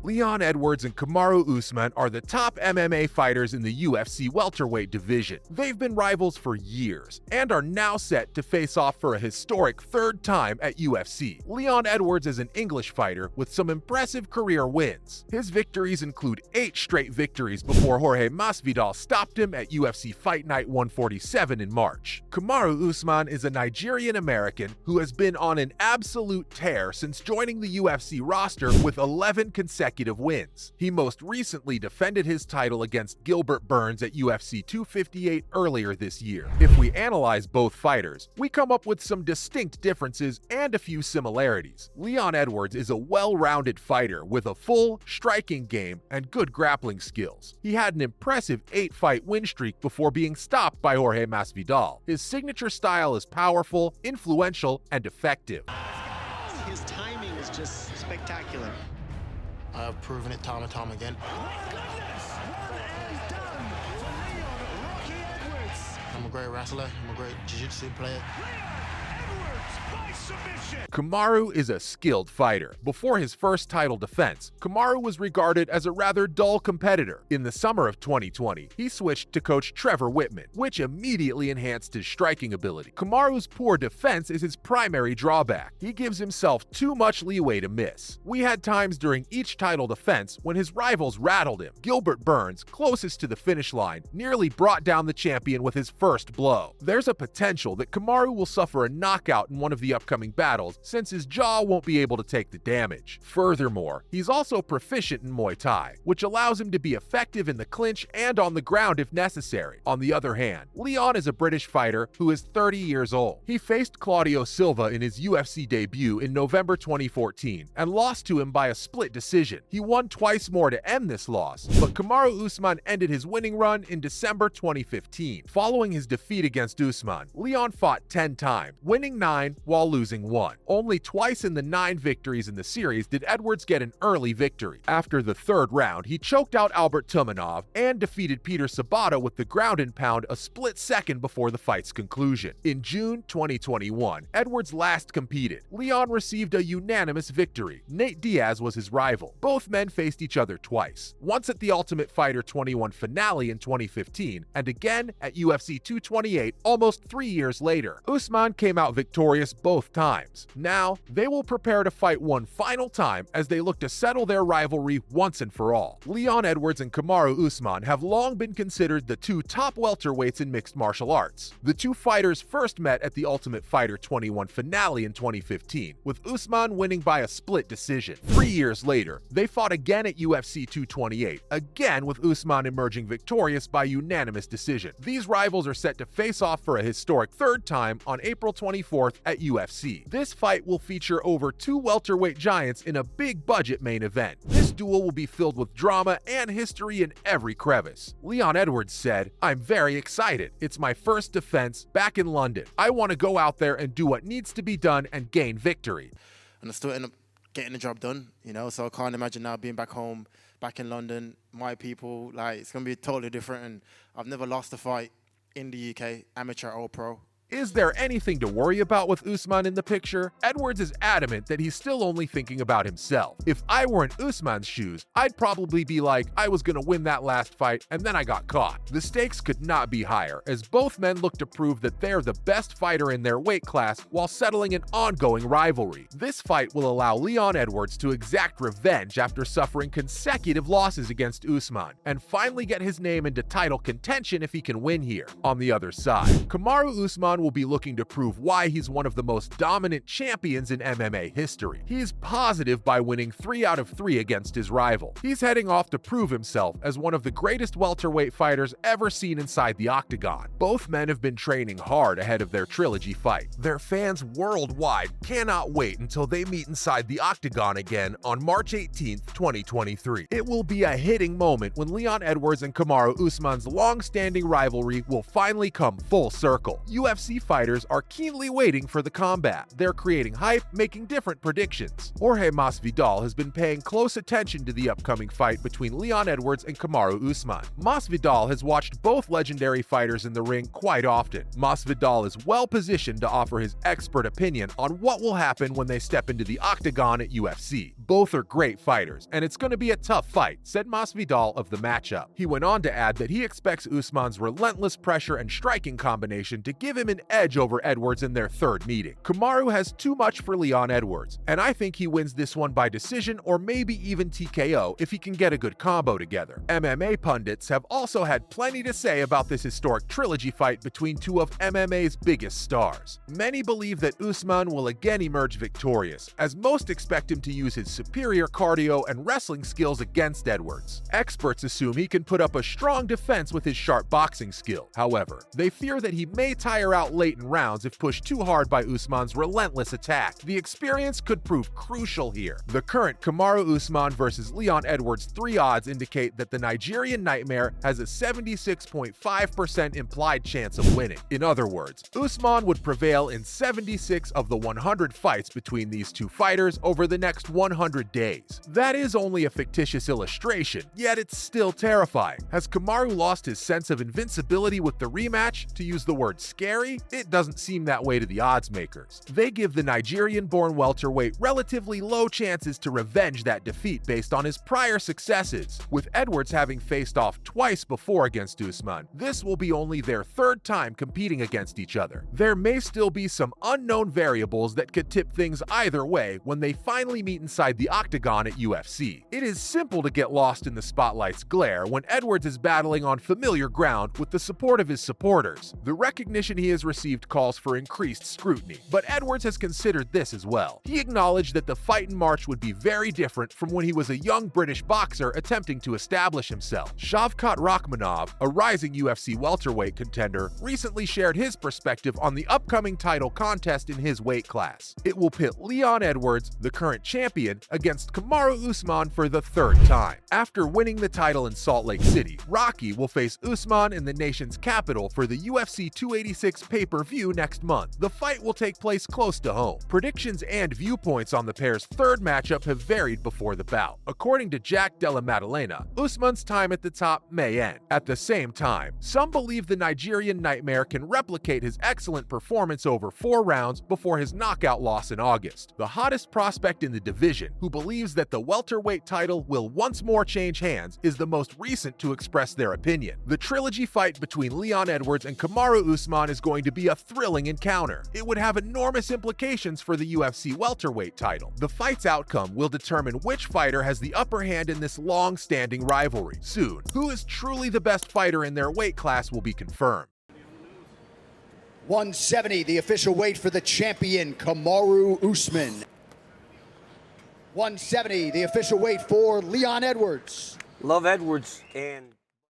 Leon Edwards and Kamaru Usman are the top MMA fighters in the UFC welterweight division. They've been rivals for years and are now set to face off for a historic third time at UFC. Leon Edwards is an English fighter with some impressive career wins. His victories include 8 straight victories before Jorge Masvidal stopped him at UFC Fight Night 147 in March. Kamaru Usman is a Nigerian-American who has been on an absolute tear since joining the UFC roster with 11 consecutive wins. He most recently defended his title against Gilbert Burns at UFC 258 earlier this year. If we analyze both fighters, we come up with some distinct differences and a few similarities. Leon Edwards is a well-rounded fighter with a full striking game and good grappling skills. He had an impressive 8-fight win streak before being stopped by Jorge Masvidal. His signature style is powerful, influential, and effective. His timing is just spectacular. I've proven it time and time again. I'm a great wrestler. I'm a great jiu-jitsu player. Kamaru is a skilled fighter. Before his first title defense, Kamaru was regarded as a rather dull competitor. In the summer of 2020, he switched to coach Trevor Whitman, which immediately enhanced his striking ability. Kamaru's poor defense is his primary drawback. He gives himself too much leeway to miss. We had times during each title defense when his rivals rattled him. Gilbert Burns, closest to the finish line, nearly brought down the champion with his first blow. There's a potential that Kamaru will suffer a knockout in one of the upcoming battles, since his jaw won't be able to take the damage. Furthermore, he's also proficient in Muay Thai, which allows him to be effective in the clinch and on the ground if necessary. On the other hand, Leon is a British fighter who is 30 years old. He faced Claudio Silva in his UFC debut in November 2014 and lost to him by a split decision. He won twice more to end this loss, but Kamaru Usman ended his winning run in December 2015. Following his defeat against Usman, Leon fought 10 times, winning 9 while losing 1. Only twice in the 9 victories in the series did Edwards get an early victory. After the third round, he choked out Albert Tumanov and defeated Peter Sabata with the ground and pound a split second before the fight's conclusion. In June 2021, Edwards last competed. Leon received a unanimous victory. Nate Diaz was his rival. Both men faced each other twice, once at the Ultimate Fighter 21 finale in 2015, and again at UFC 228 almost 3 years later. Usman came out victorious both times. Now, they will prepare to fight one final time as they look to settle their rivalry once and for all. Leon Edwards and Kamaru Usman have long been considered the 2 top welterweights in mixed martial arts. The 2 fighters first met at the Ultimate Fighter 21 finale in 2015, with Usman winning by a split decision. 3 years later, they fought again at UFC 228, again with Usman emerging victorious by unanimous decision. These rivals are set to face off for a historic third time on April 24th at UFC. This fight will feature over 2 welterweight giants in a big-budget main event. This duel will be filled with drama and history in every crevice. Leon Edwards said, "I'm very excited. It's my first defense back in London. I want to go out there and do what needs to be done and gain victory." And I still end up getting the job done, so I can't imagine now being back home, back in London, my people, it's going to be totally different, and I've never lost a fight in the UK, amateur or pro. Is there anything to worry about with Usman in the picture? Edwards is adamant that he's still only thinking about himself. If I were in Usman's shoes, I'd probably be like, I was gonna win that last fight and then I got caught. The stakes could not be higher, as both men look to prove that they're the best fighter in their weight class while settling an ongoing rivalry. This fight will allow Leon Edwards to exact revenge after suffering consecutive losses against Usman, and finally get his name into title contention if he can win here. On the other side, Kamaru Usman will be looking to prove why he's one of the most dominant champions in MMA history. He's positive by winning 3 out of 3 against his rival. He's heading off to prove himself as one of the greatest welterweight fighters ever seen inside the octagon. Both men have been training hard ahead of their trilogy fight. Their fans worldwide cannot wait until they meet inside the octagon again on March 18th, 2023. It will be a hitting moment when Leon Edwards and Kamaru Usman's long-standing rivalry will finally come full circle. UFC UFC fighters are keenly waiting for the combat. They're creating hype, making different predictions. Jorge Masvidal has been paying close attention to the upcoming fight between Leon Edwards and Kamaru Usman. Masvidal has watched both legendary fighters in the ring quite often. Masvidal is well positioned to offer his expert opinion on what will happen when they step into the octagon at UFC. Both are great fighters, and it's going to be a tough fight, said Masvidal of the matchup. He went on to add that he expects Usman's relentless pressure and striking combination to give him an edge over Edwards in their third meeting. Kamaru has too much for Leon Edwards, and I think he wins this one by decision or maybe even TKO if he can get a good combo together. MMA pundits have also had plenty to say about this historic trilogy fight between two of MMA's biggest stars. Many believe that Usman will again emerge victorious, as most expect him to use his superior cardio and wrestling skills against Edwards. Experts assume he can put up a strong defense with his sharp boxing skill. However, they fear that he may tire out late in rounds if pushed too hard by Usman's relentless attack. The experience could prove crucial here. The current Kamaru Usman versus Leon Edwards 3 odds indicate that the Nigerian Nightmare has a 76.5% implied chance of winning. In other words, Usman would prevail in 76 of the 100 fights between these two fighters over the next 100 days. That is only a fictitious illustration, yet it's still terrifying. Has Kamaru lost his sense of invincibility with the rematch? To use the word scary, it doesn't seem that way to the odds makers. They give the Nigerian-born welterweight relatively low chances to revenge that defeat based on his prior successes. With Edwards having faced off twice before against Usman, this will be only their third time competing against each other. There may still be some unknown variables that could tip things either way when they finally meet inside the octagon at UFC. It is simple to get lost in the spotlight's glare when Edwards is battling on familiar ground with the support of his supporters. The recognition he has received calls for increased scrutiny, but Edwards has considered this as well. He acknowledged that the fight in March would be very different from when he was a young British boxer attempting to establish himself. Shavkat Rakhmonov, a rising UFC welterweight contender, recently shared his perspective on the upcoming title contest in his weight class. It will pit Leon Edwards, the current champion, against Kamaru Usman for the third time. After winning the title in Salt Lake City, Rocky will face Usman in the nation's capital for the UFC 286 pay-per-view next month. The fight will take place close to home. Predictions and viewpoints on the pair's third matchup have varied before the bout. According to Jack Della Maddalena, Usman's time at the top may end. At the same time, some believe the Nigerian Nightmare can replicate his excellent performance over 4 rounds before his knockout loss in August. The hottest prospect in the division, who believes that the welterweight title will once more change hands, is the most recent to express their opinion. The trilogy fight between Leon Edwards and Kamaru Usman is going to be a thrilling encounter. It would have enormous implications for the UFC welterweight title. The fight's outcome will determine which fighter has the upper hand in this long-standing rivalry. Soon, who is truly the best fighter in their weight class will be confirmed. 170, the official weight for the champion, Kamaru Usman. 170, the official weight for Leon Edwards. Love Edwards and